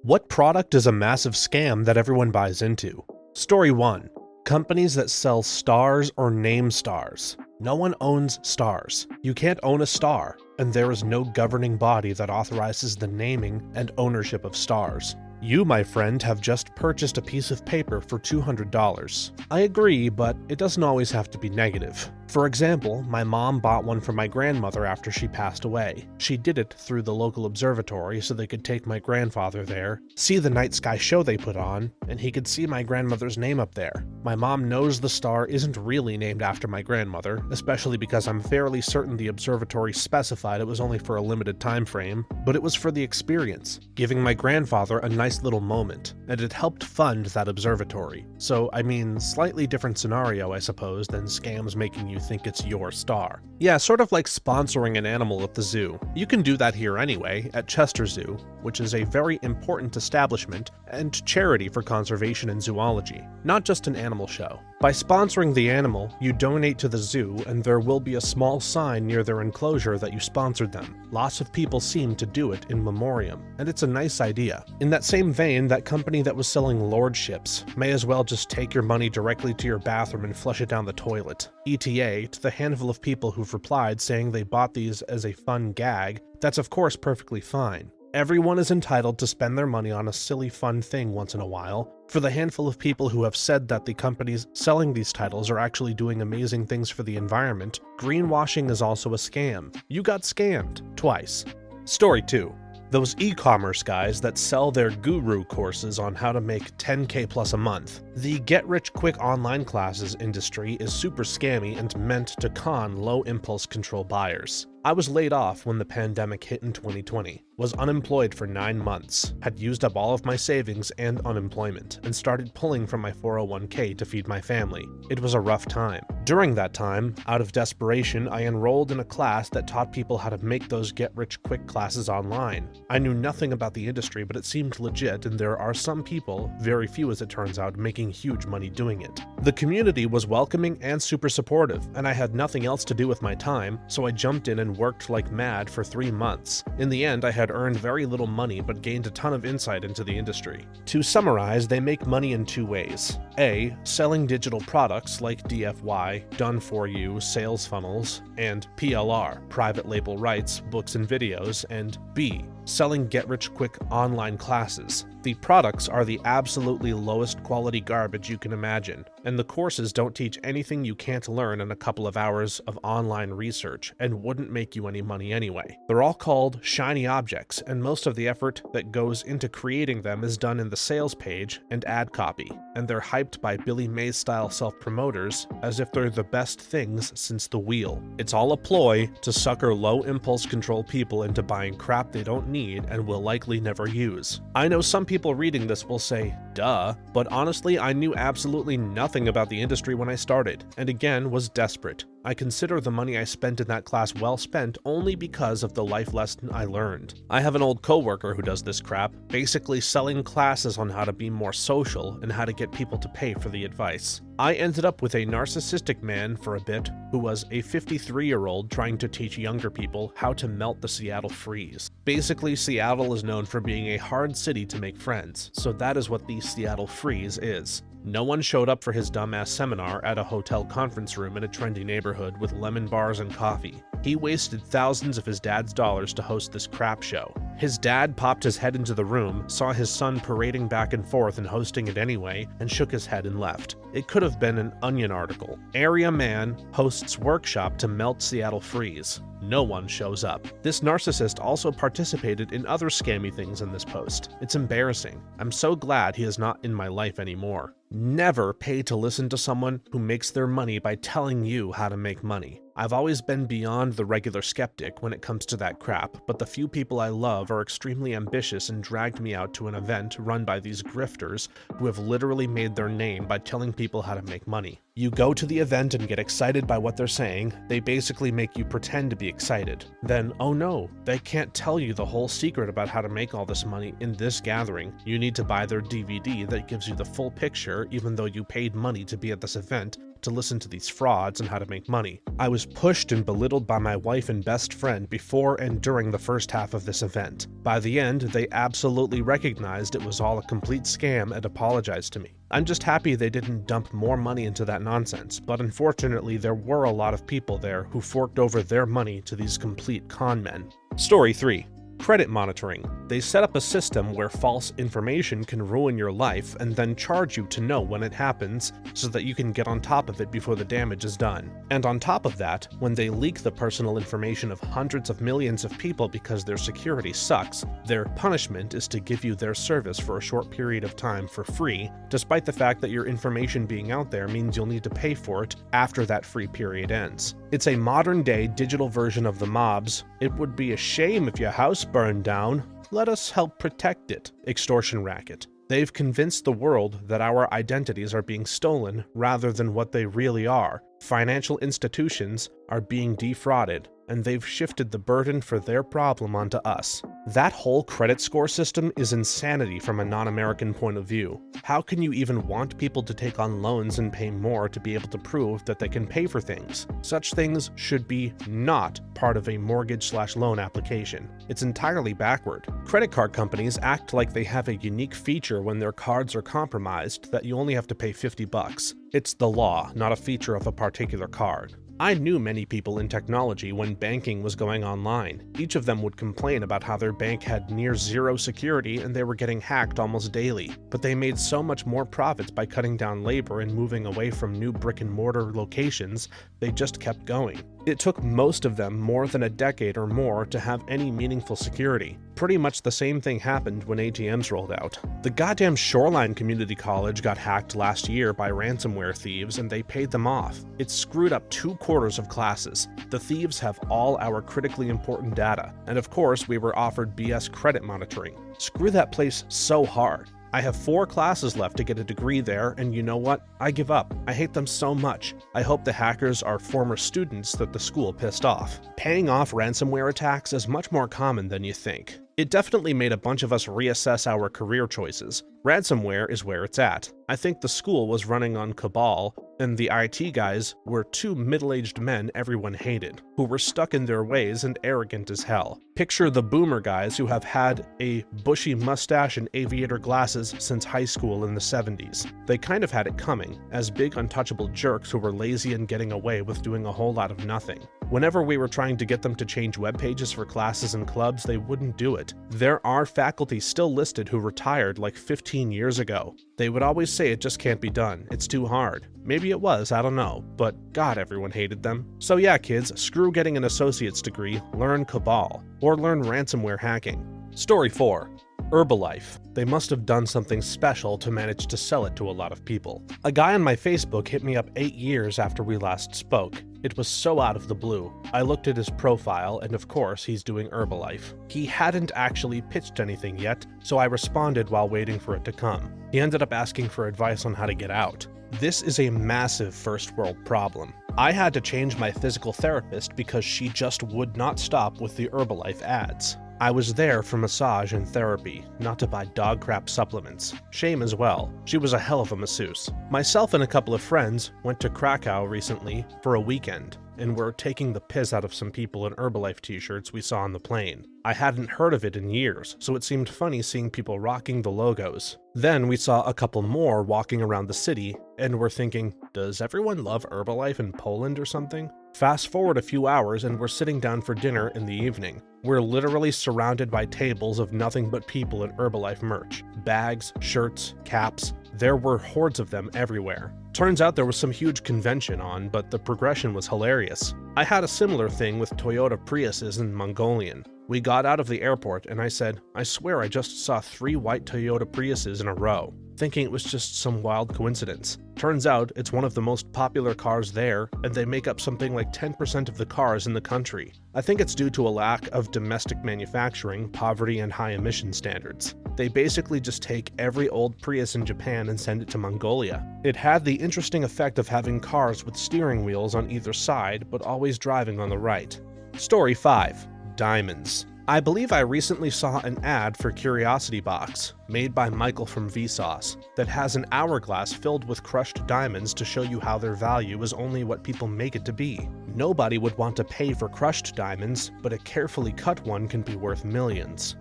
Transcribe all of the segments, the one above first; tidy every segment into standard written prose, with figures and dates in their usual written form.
What product is a massive scam that everyone buys into? Story 1. Companies that sell stars or name stars. No one owns stars. You can't own a star, and there is no governing body that authorizes the naming and ownership of stars. You, my friend, have just purchased a piece of paper for $200. I agree, but it doesn't always have to be negative. For example, my mom bought one for my grandmother after she passed away. She did it through the local observatory so they could take my grandfather there, see the night sky show they put on, and he could see my grandmother's name up there. My mom knows the star isn't really named after my grandmother, especially because I'm fairly certain the observatory specified it was only for a limited time frame, but it was for the experience, giving my grandfather a nice little moment, and it helped fund that observatory. So, I mean, slightly different scenario, I suppose, than scams making you think it's your star. Yeah, sort of like sponsoring an animal at the zoo. You can do that here anyway, at Chester Zoo, which is a very important establishment and charity for conservation and zoology, not just an animal show. By sponsoring the animal, you donate to the zoo, and there will be a small sign near their enclosure that you sponsored them. Lots of people seem to do it in memoriam, and it's a nice idea. In that same vein, that company that was selling lordships may as well just take your money directly to your bathroom and flush it down the toilet. ETA, to the handful of people who've replied saying they bought these as a fun gag, that's of course perfectly fine. Everyone is entitled to spend their money on a silly fun thing once in a while. For the handful of people who have said that the companies selling these titles are actually doing amazing things for the environment, greenwashing is also a scam. You got scammed. Twice. Story 2. Those e-commerce guys that sell their guru courses on how to make 10K plus a month. The get-rich-quick online classes industry is super scammy and meant to con low-impulse control buyers. I was laid off when the pandemic hit in 2020, was unemployed for 9 months, had used up all of my savings and unemployment, and started pulling from my 401k to feed my family. It was a rough time. During that time, out of desperation, I enrolled in a class that taught people how to make those get-rich-quick classes online. I knew nothing about the industry, but it seemed legit, and there are some people, very few as it turns out, making huge money doing it. The community was welcoming and super supportive, and I had nothing else to do with my time, so I jumped in and worked like mad for 3 months. In the end, I had earned very little money but gained a ton of insight into the industry. To summarize, they make money in 2 ways. A. Selling digital products like DFY, done for you, sales funnels, and PLR, private label rights, books and videos, and B. Selling get-rich-quick online classes. The products are the absolutely lowest quality garbage you can imagine, and the courses don't teach anything you can't learn in a couple of hours of online research and wouldn't make you any money anyway. They're all called shiny objects, and most of the effort that goes into creating them is done in the sales page and ad copy, and they're hyped by Billy Mays-style self-promoters as if they're the best things since the wheel. It's all a ploy to sucker low impulse control people into buying crap they don't need and will likely never use. I know some people reading this will say, duh, but honestly I knew absolutely nothing about the industry when I started, and again was desperate. I consider the money I spent in that class well spent only because of the life lesson I learned. I have an old coworker who does this crap, basically selling classes on how to be more social and how to get people to pay for the advice. I ended up with a narcissistic man for a bit who was a 53-year-old trying to teach younger people how to melt the Seattle freeze. Basically, Seattle is known for being a hard city to make friends, so that is what the Seattle freeze is. No one showed up for his dumbass seminar at a hotel conference room in a trendy neighborhood with lemon bars and coffee. He wasted thousands of his dad's dollars to host this crap show. His dad popped his head into the room, saw his son parading back and forth and hosting it anyway, and shook his head and left. It could have been an Onion article. Area man hosts workshop to melt Seattle freeze. No one shows up. This narcissist also participated in other scammy things in this post. It's embarrassing. I'm so glad he is not in my life anymore. Never pay to listen to someone who makes their money by telling you how to make money. I've always been beyond the regular skeptic when it comes to that crap, but the few people I love are extremely ambitious and dragged me out to an event run by these grifters who have literally made their name by telling people how to make money. You go to the event and get excited by what they're saying. They basically make you pretend to be excited. Then, oh no, they can't tell you the whole secret about how to make all this money in this gathering. You need to buy their DVD that gives you the full picture even though you paid money to be at this event, to listen to these frauds and how to make money. I was pushed and belittled by my wife and best friend before and during the first half of this event. By the end, they absolutely recognized it was all a complete scam and apologized to me. I'm just happy they didn't dump more money into that nonsense, but unfortunately there were a lot of people there who forked over their money to these complete con men. Story 3. Credit monitoring. They set up a system where false information can ruin your life and then charge you to know when it happens so that you can get on top of it before the damage is done. And on top of that, when they leak the personal information of hundreds of millions of people because their security sucks, their punishment is to give you their service for a short period of time for free, despite the fact that your information being out there means you'll need to pay for it after that free period ends. It's a modern-day digital version of the mobs. It would be a shame if your house burned down. Let us help protect it. Extortion racket. They've convinced the world that our identities are being stolen rather than what they really are. Financial institutions are being defrauded, and they've shifted the burden for their problem onto us. That whole credit score system is insanity from a non-American point of view. How can you even want people to take on loans and pay more to be able to prove that they can pay for things? Such things should be not part of a mortgage/loan application. It's entirely backward. Credit card companies act like they have a unique feature when their cards are compromised that you only have to pay $50. It's the law, not a feature of a particular card. I knew many people in technology when banking was going online. Each of them would complain about how their bank had near zero security and they were getting hacked almost daily. But they made so much more profits by cutting down labor and moving away from new brick-and-mortar locations, they just kept going. It took most of them more than a decade or more to have any meaningful security. Pretty much the same thing happened when ATMs rolled out. The goddamn Shoreline Community College got hacked last year by ransomware thieves and they paid them off. It screwed up 2/4 of classes. The thieves have all our critically important data. And of course, we were offered BS credit monitoring. Screw that place so hard. I have 4 classes left to get a degree there, and you know what? I give up. I hate them so much. I hope the hackers are former students that the school pissed off. Paying off ransomware attacks is much more common than you think. It definitely made a bunch of us reassess our career choices. Ransomware is where it's at. I think the school was running on Cabal, and the IT guys were 2 middle-aged men everyone hated, who were stuck in their ways and arrogant as hell. Picture the boomer guys who have had a bushy mustache and aviator glasses since high school in the 70s. They kind of had it coming, as big untouchable jerks who were lazy and getting away with doing a whole lot of nothing. Whenever we were trying to get them to change web pages for classes and clubs, they wouldn't do it. There are faculty still listed who retired like 15 years ago. They would always say it just can't be done, it's too hard. Maybe it was, I don't know, but God, everyone hated them. So yeah, kids, screw getting an associate's degree, learn Cabal, or learn ransomware hacking. Story 4. Herbalife. They must have done something special to manage to sell it to a lot of people. A guy on my Facebook hit me up 8 years after we last spoke. It was so out of the blue. I looked at his profile, and of course, he's doing Herbalife. He hadn't actually pitched anything yet, so I responded while waiting for it to come. He ended up asking for advice on how to get out. This is a massive first world problem. I had to change my physical therapist because she just would not stop with the Herbalife ads. I was there for massage and therapy, not to buy dog crap supplements. Shame as well. She was a hell of a masseuse. Myself and a couple of friends went to Krakow recently for a weekend, and were taking the piss out of some people in Herbalife t-shirts we saw on the plane. I hadn't heard of it in years, so it seemed funny seeing people rocking the logos. Then we saw a couple more walking around the city, and we're thinking, does everyone love Herbalife in Poland or something? Fast forward a few hours and we're sitting down for dinner in the evening. We're literally surrounded by tables of nothing but people in Herbalife merch. Bags, shirts, caps. There were hordes of them everywhere. Turns out there was some huge convention on, but the progression was hilarious. I had a similar thing with Toyota Priuses in Mongolian. We got out of the airport and I said, I swear I just saw 3 white Toyota Priuses in a row, thinking it was just some wild coincidence. Turns out it's one of the most popular cars there, and they make up something like 10% of the cars in the country. I think it's due to a lack of domestic manufacturing, poverty, and high emission standards. They basically just take every old Prius in Japan and send it to Mongolia. It had the interesting effect of having cars with steering wheels on either side, but always driving on the right. Story 5. Diamonds. I believe I recently saw an ad for Curiosity Box, made by Michael from Vsauce, that has an hourglass filled with crushed diamonds to show you how their value is only what people make it to be. Nobody would want to pay for crushed diamonds, but a carefully cut one can be worth millions.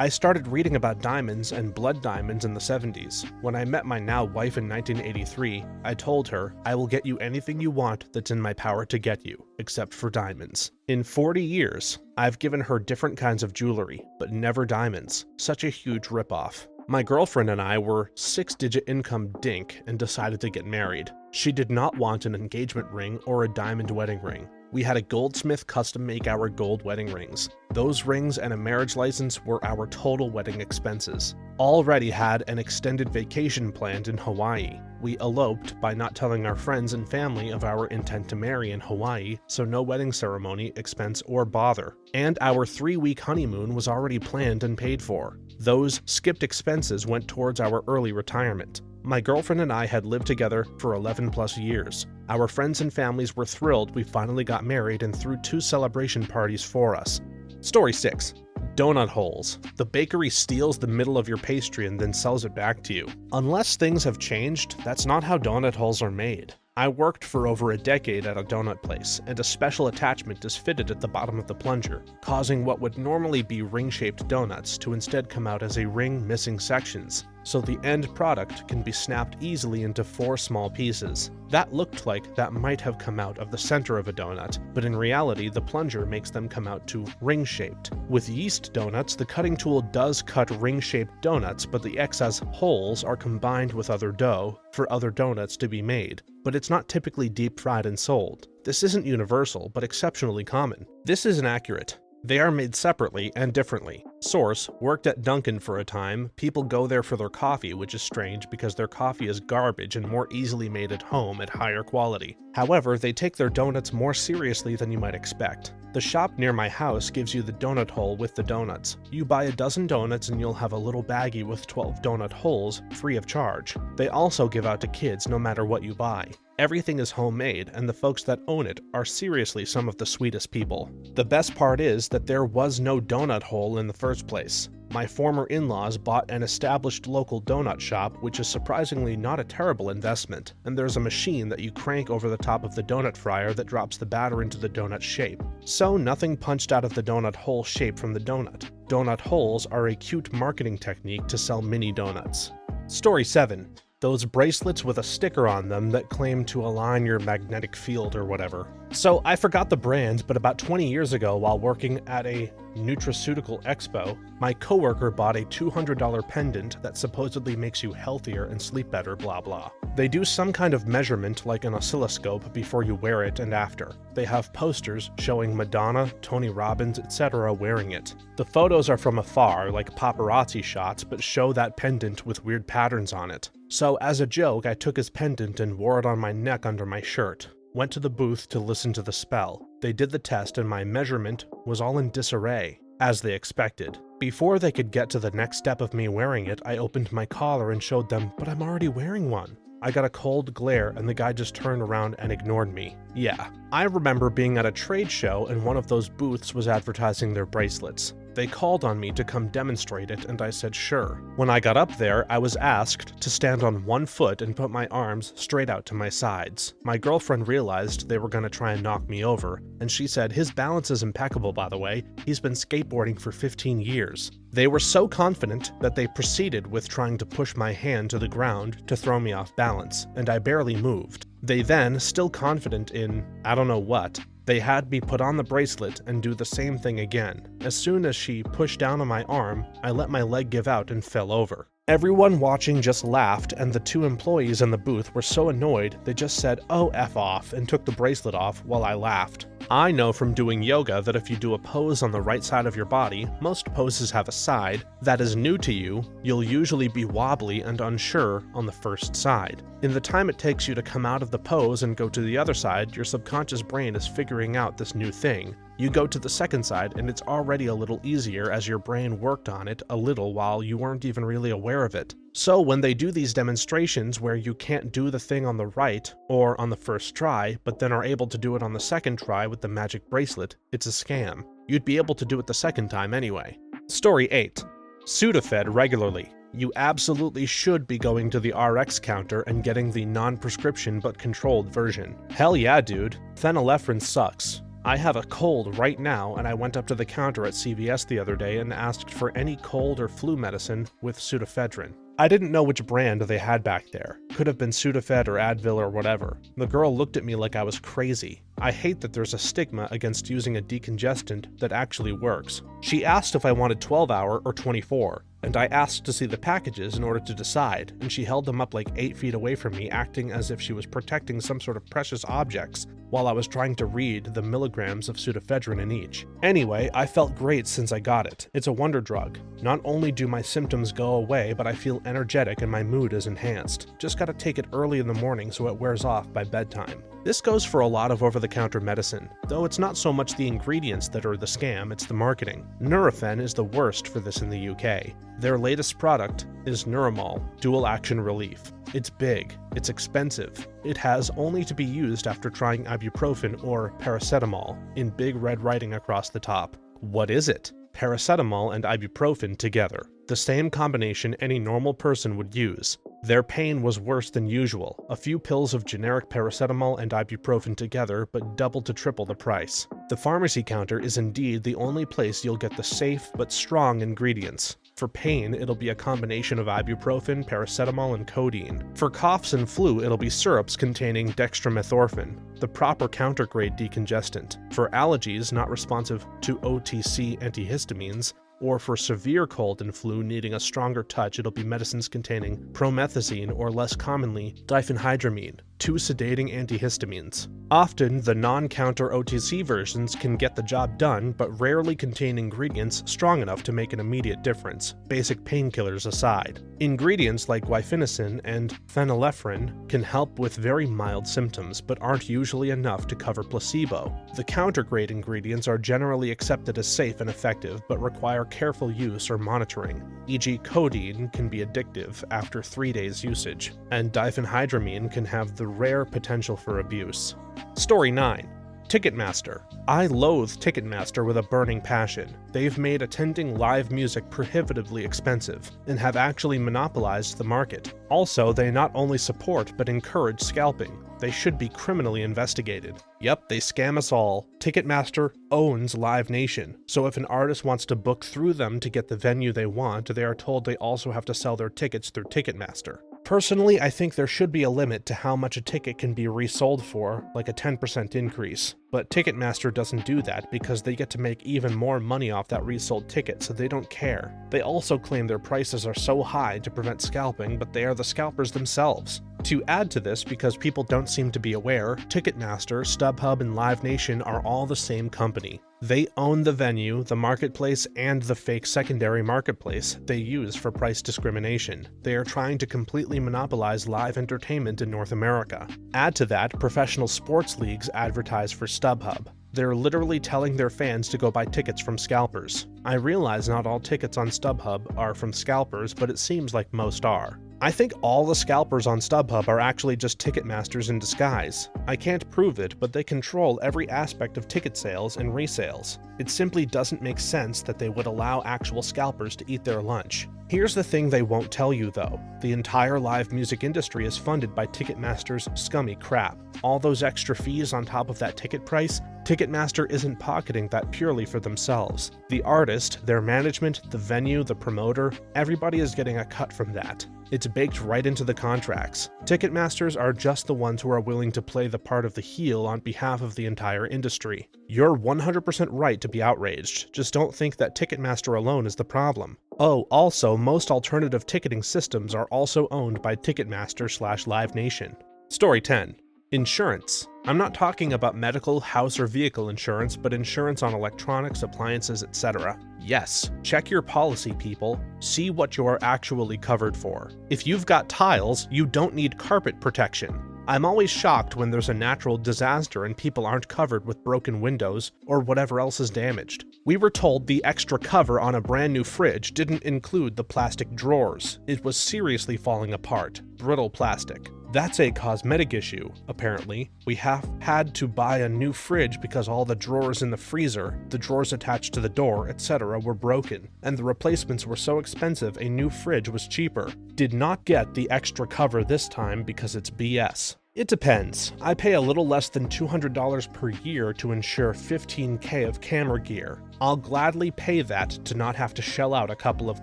I started reading about diamonds and blood diamonds in the 70s. When I met my now wife in 1983, I told her, "I will get you anything you want that's in my power to get you, except for diamonds." In 40 years, I've given her different kinds of jewelry, but never diamonds. Such a huge ripoff. My girlfriend and I were 6-digit income dink and decided to get married. She did not want an engagement ring or a diamond wedding ring. We had a goldsmith custom make our gold wedding rings. Those rings and a marriage license were our total wedding expenses. Already had an extended vacation planned in Hawaii. We eloped by not telling our friends and family of our intent to marry in Hawaii, so no wedding ceremony, expense, or bother. And our 3-week honeymoon was already planned and paid for. Those skipped expenses went towards our early retirement. My girlfriend and I had lived together for 11 plus years. Our friends and families were thrilled we finally got married and threw 2 celebration parties for us. Story 6. Donut holes. The bakery steals the middle of your pastry and then sells it back to you. Unless things have changed, that's not how donut holes are made. I worked for over a decade at a donut place, and a special attachment is fitted at the bottom of the plunger, causing what would normally be ring-shaped donuts to instead come out as a ring missing sections, so the end product can be snapped easily into 4 small pieces. That looked like that might have come out of the center of a donut, but in reality the plunger makes them come out to ring-shaped. With yeast donuts, the cutting tool does cut ring-shaped donuts, but the excess holes are combined with other dough for other donuts to be made, but it's not typically deep-fried and sold. This isn't universal, but exceptionally common. This is inaccurate. They are made separately and differently. Source: worked at Dunkin' for a time. People go there for their coffee, which is strange because their coffee is garbage and more easily made at home at higher quality. However, they take their donuts more seriously than you might expect. The shop near my house gives you the donut hole with the donuts. You buy a dozen donuts and you'll have a little baggie with 12 donut holes, free of charge. They also give out to kids no matter what you buy. Everything is homemade, and the folks that own it are seriously some of the sweetest people. The best part is that there was no donut hole in the first place. My former in-laws bought an established local donut shop, which is surprisingly not a terrible investment, and there's a machine that you crank over the top of the donut fryer that drops the batter into the donut shape. So nothing punched out of the donut hole shape from the donut. Donut holes are a cute marketing technique to sell mini donuts. Story 7. Those bracelets with a sticker on them that claim to align your magnetic field or whatever. So I forgot the brand, but about 20 years ago while working at a nutraceutical expo, my coworker bought a $200 pendant that supposedly makes you healthier and sleep better, blah blah. They do some kind of measurement like an oscilloscope before you wear it and after. They have posters showing Madonna, Tony Robbins, etc. wearing it. The photos are from afar, like paparazzi shots, but show that pendant with weird patterns on it. So as a joke, I took his pendant and wore it on my neck under my shirt. Went to the booth to listen to the spell. They did the test and my measurement was all in disarray, as they expected. Before they could get to the next step of me wearing it, I opened my collar and showed them, but I'm already wearing one. I got a cold glare and the guy just turned around and ignored me. Yeah, I remember being at a trade show and one of those booths was advertising their bracelets. They called on me to come demonstrate it and I said sure. When I got up there, I was asked to stand on one foot and put my arms straight out to my sides. My girlfriend realized they were going to try and knock me over, and she said, "His balance is impeccable, by the way. He's been skateboarding for 15 years. They were so confident that they proceeded with trying to push my hand to the ground to throw me off balance, and I barely moved. They then, still confident in I don't know what, they had me put on the bracelet and do the same thing again. As soon as she pushed down on my arm, I let my leg give out and fell over. Everyone watching just laughed, and the 2 employees in the booth were so annoyed they just said, "Oh, F off," and took the bracelet off while I laughed. I know from doing yoga that if you do a pose on the right side of your body, most poses have a side, that is new to you, you'll usually be wobbly and unsure on the first side. In the time it takes you to come out of the pose and go to the other side, your subconscious brain is figuring out this new thing. You go to the second side and it's already a little easier as your brain worked on it a little while you weren't even really aware of it. So when they do these demonstrations where you can't do the thing on the right or on the first try, but then are able to do it on the second try with the magic bracelet, it's a scam. You'd be able to do it the second time anyway. Story 8. Sudafed regularly. You absolutely should be going to the RX counter and getting the non-prescription but controlled version. Hell yeah, dude. Phenylephrine sucks. I have a cold right now, and I went up to the counter at CVS the other day and asked for any cold or flu medicine with pseudoephedrine. I didn't know which brand they had back there. Could have been Sudafed or Advil or whatever. The girl looked at me like I was crazy. I hate that there's a stigma against using a decongestant that actually works. She asked if I wanted 12-hour or 24, and I asked to see the packages in order to decide, and she held them up like 8 feet away from me, acting as if she was protecting some sort of precious objects, while I was trying to read the milligrams of pseudoephedrine in each. Anyway, I felt great since I got it. It's a wonder drug. Not only do my symptoms go away, but I feel energetic and my mood is enhanced. Just gotta take it early in the morning so it wears off by bedtime. This goes for a lot of over-the-counter medicine, though it's not so much the ingredients that are the scam, it's the marketing. Nurofen is the worst for this in the UK. Their latest product is Nuromol, Dual Action Relief. It's big, it's expensive, it has only to be used after trying ibuprofen or paracetamol, in big red writing across the top. What is it? Paracetamol and ibuprofen together. The same combination any normal person would use. Their pain was worse than usual, a few pills of generic paracetamol and ibuprofen together, but double to triple the price. The pharmacy counter is indeed the only place you'll get the safe but strong ingredients. For pain, it'll be a combination of ibuprofen, paracetamol, and codeine. For coughs and flu, it'll be syrups containing dextromethorphan, the proper counter-grade decongestant. For allergies not responsive to OTC antihistamines, or for severe cold and flu needing a stronger touch, it'll be medicines containing promethazine or less commonly diphenhydramine, 2 sedating antihistamines. Often, the non-counter OTC versions can get the job done, but rarely contain ingredients strong enough to make an immediate difference, basic painkillers aside. Ingredients like guaifenesin and phenylephrine can help with very mild symptoms, but aren't usually enough to cover placebo. The counter-grade ingredients are generally accepted as safe and effective, but require careful use or monitoring, e.g. codeine can be addictive after 3 days usage, and diphenhydramine can have the rare potential for abuse. Story 9. Ticketmaster. I loathe Ticketmaster with a burning passion. They've made attending live music prohibitively expensive, and have actually monopolized the market. Also, they not only support but encourage scalping. They should be criminally investigated. Yep, they scam us all. Ticketmaster owns Live Nation, so if an artist wants to book through them to get the venue they want, they are told they also have to sell their tickets through Ticketmaster. Personally, I think there should be a limit to how much a ticket can be resold for, like a 10% increase. But Ticketmaster doesn't do that because they get to make even more money off that resold ticket, so they don't care. They also claim their prices are so high to prevent scalping, but they are the scalpers themselves. To add to this, because people don't seem to be aware, Ticketmaster, StubHub, and Live Nation are all the same company. They own the venue, the marketplace, and the fake secondary marketplace they use for price discrimination. They are trying to completely monopolize live entertainment in North America. Add to that, professional sports leagues advertise for StubHub. They're literally telling their fans to go buy tickets from scalpers. I realize not all tickets on StubHub are from scalpers, but it seems like most are. I think all the scalpers on StubHub are actually just Ticketmasters in disguise. I can't prove it, but they control every aspect of ticket sales and resales. It simply doesn't make sense that they would allow actual scalpers to eat their lunch. Here's the thing they won't tell you though. The entire live music industry is funded by Ticketmaster's scummy crap. All those extra fees on top of that ticket price, Ticketmaster isn't pocketing that purely for themselves. The artist, their management, the venue, the promoter, everybody is getting a cut from that. It's baked right into the contracts. Ticketmasters are just the ones who are willing to play the part of the heel on behalf of the entire industry. You're 100% right to be outraged, just don't think that Ticketmaster alone is the problem. Oh, also, most alternative ticketing systems are also owned by Ticketmaster/Live Nation. Story 10. Insurance. I'm not talking about medical, house, or vehicle insurance, but insurance on electronics, appliances, etc. Yes, check your policy, people. See what you are actually covered for. If you've got tiles, you don't need carpet protection. I'm always shocked when there's a natural disaster and people aren't covered with broken windows or whatever else is damaged. We were told the extra cover on a brand new fridge didn't include the plastic drawers. It was seriously falling apart. Brittle plastic. That's a cosmetic issue, apparently. We have had to buy a new fridge because all the drawers in the freezer, the drawers attached to the door, etc. were broken, and the replacements were so expensive a new fridge was cheaper. Did not get the extra cover this time because it's BS. It depends. I pay a little less than $200 per year to insure $15K of camera gear. I'll gladly pay that to not have to shell out a couple of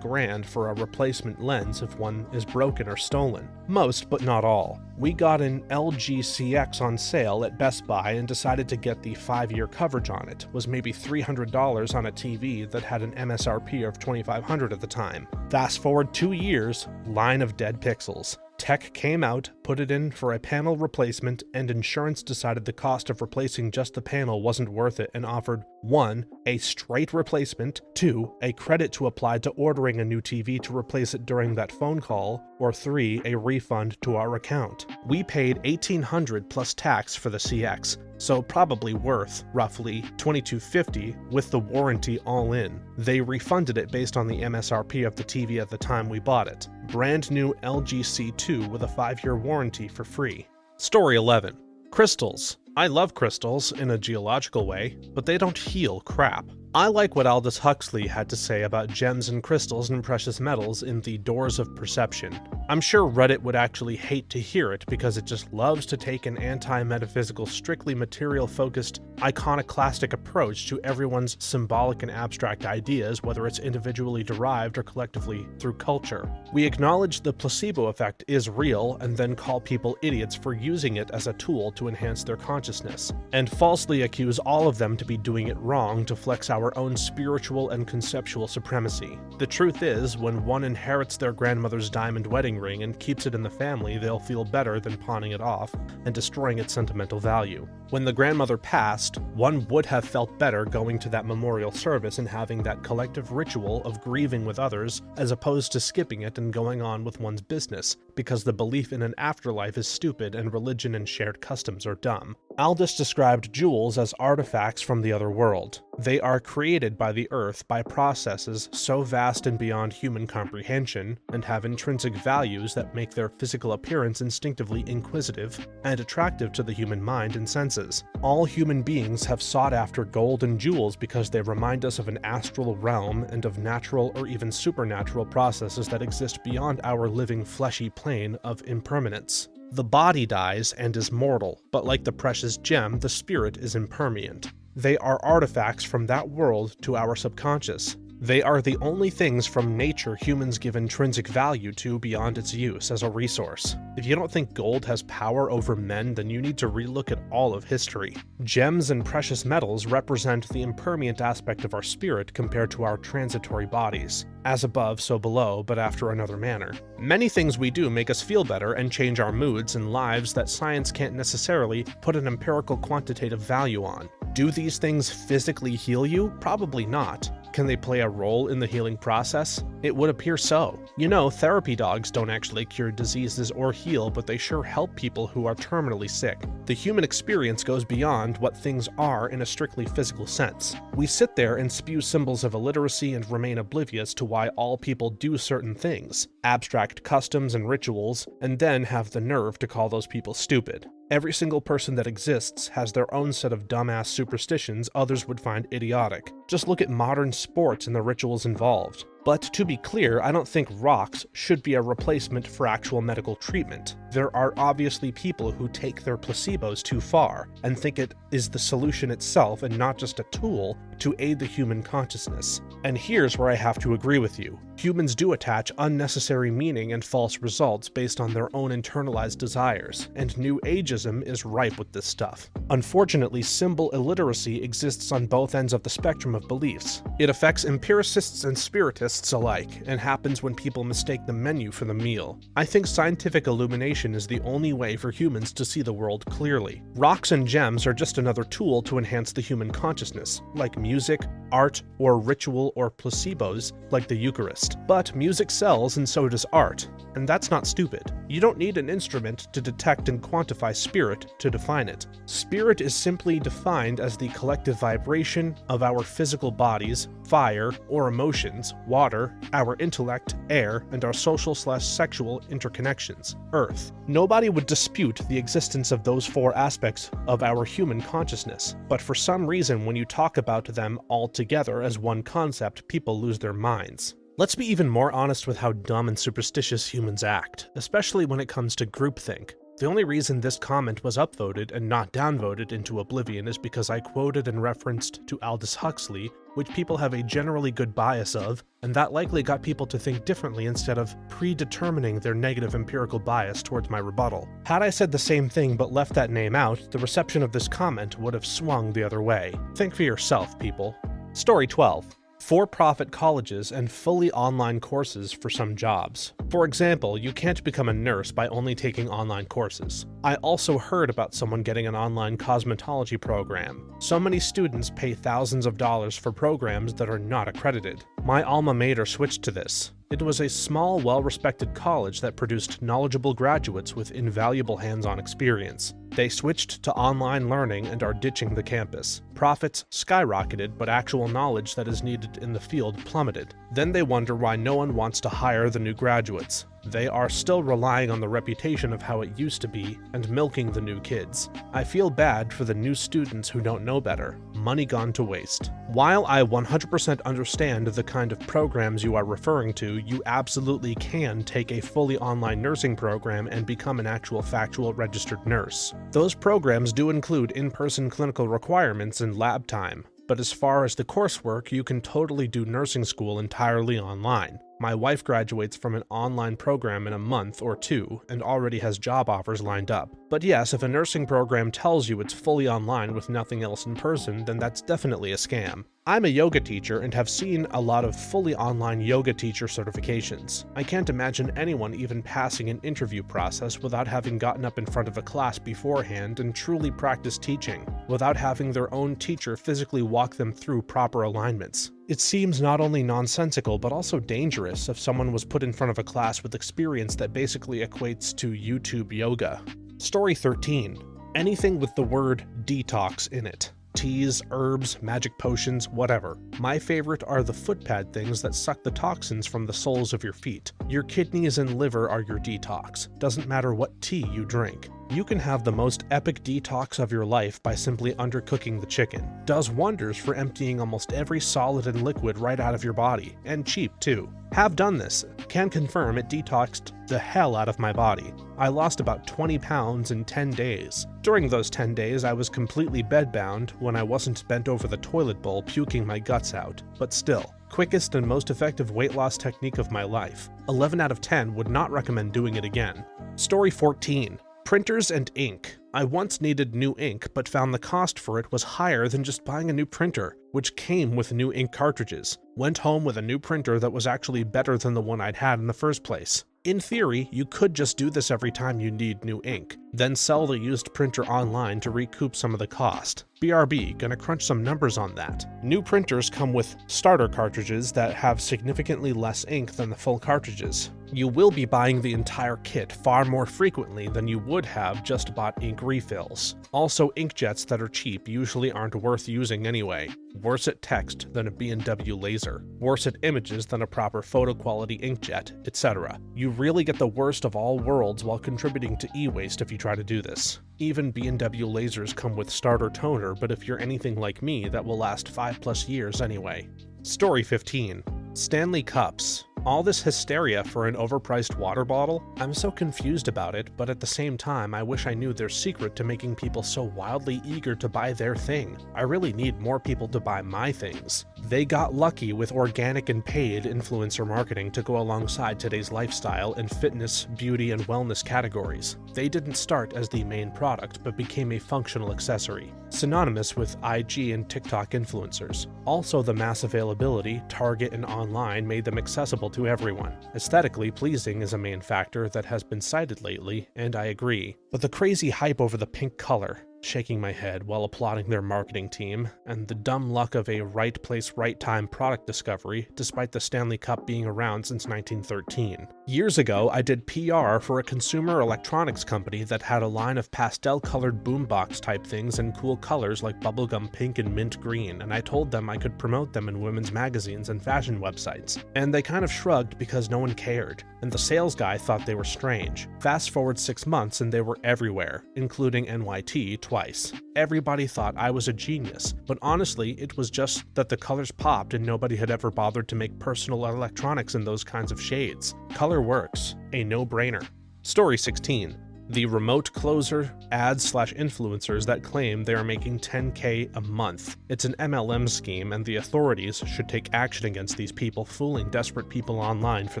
grand for a replacement lens if one is broken or stolen. Most, but not all. We got an LG CX on sale at Best Buy and decided to get the 5-year coverage on it. Was maybe $300 on a TV that had an MSRP of $2,500 at the time. Fast forward 2 years, line of dead pixels. Tech came out, put it in for a panel replacement, and insurance decided the cost of replacing just the panel wasn't worth it and offered 1. A straight replacement, 2. A credit to apply to ordering a new TV to replace it during that phone call, or 3. A refund to our account. We paid $1,800 plus tax for the CX, so probably worth roughly $2,250 with the warranty all in. They refunded it based on the MSRP of the TV at the time we bought it. Brand new LG C2 with a 5-year warranty for free. Story 11. Crystals. I love crystals in a geological way, but they don't heal crap. I like what Aldous Huxley had to say about gems and crystals and precious metals in The Doors of Perception. I'm sure Reddit would actually hate to hear it because it just loves to take an anti-metaphysical, strictly material-focused, iconoclastic approach to everyone's symbolic and abstract ideas, whether it's individually derived or collectively through culture. We acknowledge the placebo effect is real and then call people idiots for using it as a tool to enhance their consciousness, and falsely accuse all of them to be doing it wrong to flex our own spiritual and conceptual supremacy. The truth is, when one inherits their grandmother's diamond wedding ring and keeps it in the family, they'll feel better than pawning it off and destroying its sentimental value. When the grandmother passed, one would have felt better going to that memorial service and having that collective ritual of grieving with others, as opposed to skipping it and going on with one's business, because the belief in an afterlife is stupid and religion and shared customs are dumb. Aldous described jewels as artifacts from the other world. They are created by the earth by processes so vast and beyond human comprehension, and have intrinsic values that make their physical appearance instinctively inquisitive and attractive to the human mind and senses. All human beings have sought after gold and jewels because they remind us of an astral realm and of natural or even supernatural processes that exist beyond our living fleshy plane of impermanence. The body dies and is mortal, but like the precious gem, the spirit is impermeant. They are artifacts from that world to our subconscious. They are the only things from nature humans give intrinsic value to beyond its use as a resource. If you don't think gold has power over men, then you need to relook at all of history. Gems and precious metals represent the impermeant aspect of our spirit compared to our transitory bodies. As above, so below, but after another manner. Many things we do make us feel better and change our moods and lives that science can't necessarily put an empirical quantitative value on. Do these things physically heal you? Probably not. Can they play a role in the healing process? It would appear so. You know, therapy dogs don't actually cure diseases or heal, but they sure help people who are terminally sick. The human experience goes beyond what things are in a strictly physical sense. We sit there and spew symbols of illiteracy and remain oblivious to why all people do certain things, abstract customs and rituals, and then have the nerve to call those people stupid. Every single person that exists has their own set of dumbass superstitions others would find idiotic. Just look at modern sports and the rituals involved. But to be clear, I don't think rocks should be a replacement for actual medical treatment. There are obviously people who take their placebos too far and think it is the solution itself and not just a tool to aid the human consciousness. And here's where I have to agree with you. Humans do attach unnecessary meaning and false results based on their own internalized desires, and New Ageism is ripe with this stuff. Unfortunately, symbol illiteracy exists on both ends of the spectrum of beliefs. It affects empiricists and spiritists alike, and happens when people mistake the menu for the meal. I think scientific illumination is the only way for humans to see the world clearly. Rocks and gems are just another tool to enhance the human consciousness, like music, art, or ritual or placebos, like the Eucharist. But music sells and so does art, and that's not stupid. You don't need an instrument to detect and quantify spirit to define it. Spirit is simply defined as the collective vibration of our physical bodies, fire or emotions, water, our intellect, air, and our social/sexual interconnections, earth. Nobody would dispute the existence of those four aspects of our human consciousness, but for some reason when you talk about them all together as one concept, people lose their minds. Let's be even more honest with how dumb and superstitious humans act, especially when it comes to groupthink. The only reason this comment was upvoted and not downvoted into oblivion is because I quoted and referenced to Aldous Huxley, which people have a generally good bias of, and that likely got people to think differently instead of predetermining their negative empirical bias towards my rebuttal. Had I said the same thing but left that name out, the reception of this comment would have swung the other way. Think for yourself, people. Story 12. For-profit colleges and fully online courses for some jobs. For example, you can't become a nurse by only taking online courses. I also heard about someone getting an online cosmetology program. So many students pay thousands of dollars for programs that are not accredited. My alma mater switched to this. It was a small, well-respected college that produced knowledgeable graduates with invaluable hands-on experience. They switched to online learning and are ditching the campus. Profits skyrocketed, but actual knowledge that is needed in the field plummeted. Then they wonder why no one wants to hire the new graduates. They are still relying on the reputation of how it used to be and milking the new kids. I feel bad for the new students who don't know better. Money gone to waste. While I 100% understand the kind of programs you are referring to, you absolutely can take a fully online nursing program and become an actual factual registered nurse. Those programs do include in-person clinical requirements and lab time. But as far as the coursework, you can totally do nursing school entirely online. My wife graduates from an online program in a month or two and already has job offers lined up. But yes, if a nursing program tells you it's fully online with nothing else in person, then that's definitely a scam. I'm a yoga teacher and have seen a lot of fully online yoga teacher certifications. I can't imagine anyone even passing an interview process without having gotten up in front of a class beforehand and truly practiced teaching, without having their own teacher physically walk them through proper alignments. It seems not only nonsensical but also dangerous if someone was put in front of a class with experience that basically equates to YouTube yoga. Story 13. Anything with the word detox in it. Teas, herbs, magic potions, whatever. My favorite are the foot pad things that suck the toxins from the soles of your feet. Your kidneys and liver are your detox. Doesn't matter what tea you drink. You can have the most epic detox of your life by simply undercooking the chicken. Does wonders for emptying almost every solid and liquid right out of your body, and cheap too. Have done this. Can confirm it detoxed the hell out of my body. I lost about 20 pounds in 10 days. During those 10 days, I was completely bedbound when I wasn't bent over the toilet bowl puking my guts out. But still, quickest and most effective weight loss technique of my life. 11 out of 10 would not recommend doing it again. Story 14. Printers and ink. I once needed new ink, but found the cost for it was higher than just buying a new printer, which came with new ink cartridges. Went home with a new printer that was actually better than the one I'd had in the first place. In theory, you could just do this every time you need new ink, then sell the used printer online to recoup some of the cost. BRB, gonna crunch some numbers on that. New printers come with starter cartridges that have significantly less ink than the full cartridges. You will be buying the entire kit far more frequently than you would have just bought ink refills. Also, inkjets that are cheap usually aren't worth using anyway. Worse at text than a B&W laser. Worse at images than a proper photo quality inkjet, etc. You really get the worst of all worlds while contributing to e-waste if you try to do this. Even B&W lasers come with starter toner, but if you're anything like me, that will last 5+ years anyway. Story 15. Stanley Cups. All this hysteria for an overpriced water bottle? I'm so confused about it, but at the same time, I wish I knew their secret to making people so wildly eager to buy their thing. I really need more people to buy my things. They got lucky with organic and paid influencer marketing to go alongside today's lifestyle and fitness, beauty, and wellness categories. They didn't start as the main product, but became a functional accessory, synonymous with IG and TikTok influencers. Also, the mass availability, Target and online made them accessible to everyone. Aesthetically pleasing is a main factor that has been cited lately, and I agree. But the crazy hype over the pink color. shaking my head while applauding their marketing team, and the dumb luck of a right place, right time product discovery, despite the Stanley Cup being around since 1913. Years ago, I did PR for a consumer electronics company that had a line of pastel-colored boombox type things in cool colors like bubblegum pink and mint green, and I told them I could promote them in women's magazines and fashion websites. And they kind of shrugged because no one cared, and the sales guy thought they were strange. Fast forward 6 months and they were everywhere, including NYT twice. Everybody thought I was a genius, but honestly, it was just that the colors popped and nobody had ever bothered to make personal electronics in those kinds of shades. Color works. A no-brainer. Story 16. The remote closer ads/influencers that claim they are making $10K a month. It's an MLM scheme, and the authorities should take action against these people fooling desperate people online for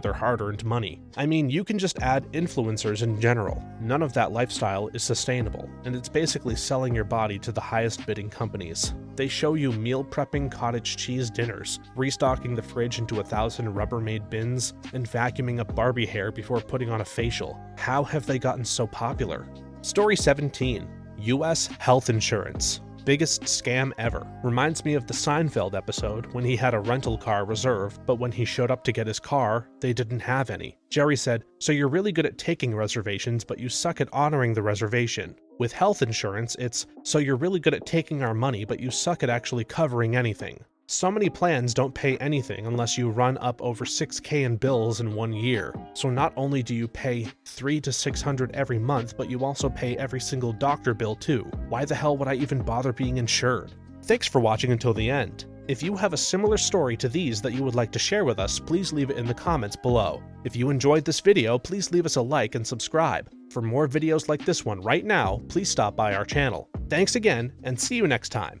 their hard-earned money. I mean, you can just add influencers in general. None of that lifestyle is sustainable, and it's basically selling your body to the highest bidding companies. They show you meal prepping cottage cheese dinners, restocking the fridge into 1,000 Rubbermaid bins, and vacuuming up Barbie hair before putting on a facial. How have they gotten so popular? Story 17. US health insurance. Biggest scam ever. Reminds me of the Seinfeld episode when he had a rental car reserved, but when he showed up to get his car, they didn't have any. Jerry said, "So you're really good at taking reservations, but you suck at honoring the reservation." With health insurance, it's, "So you're really good at taking our money, but you suck at actually covering anything." So many plans don't pay anything unless you run up over 6K in bills in 1 year. So not only do you pay $300 to $600 every month, but you also pay every single doctor bill too. Why the hell would I even bother being insured? Thanks for watching until the end. If you have a similar story to these that you would like to share with us, please leave it in the comments below. If you enjoyed this video, please leave us a like and subscribe. For more videos like this one right now, please stop by our channel. Thanks again, and see you next time.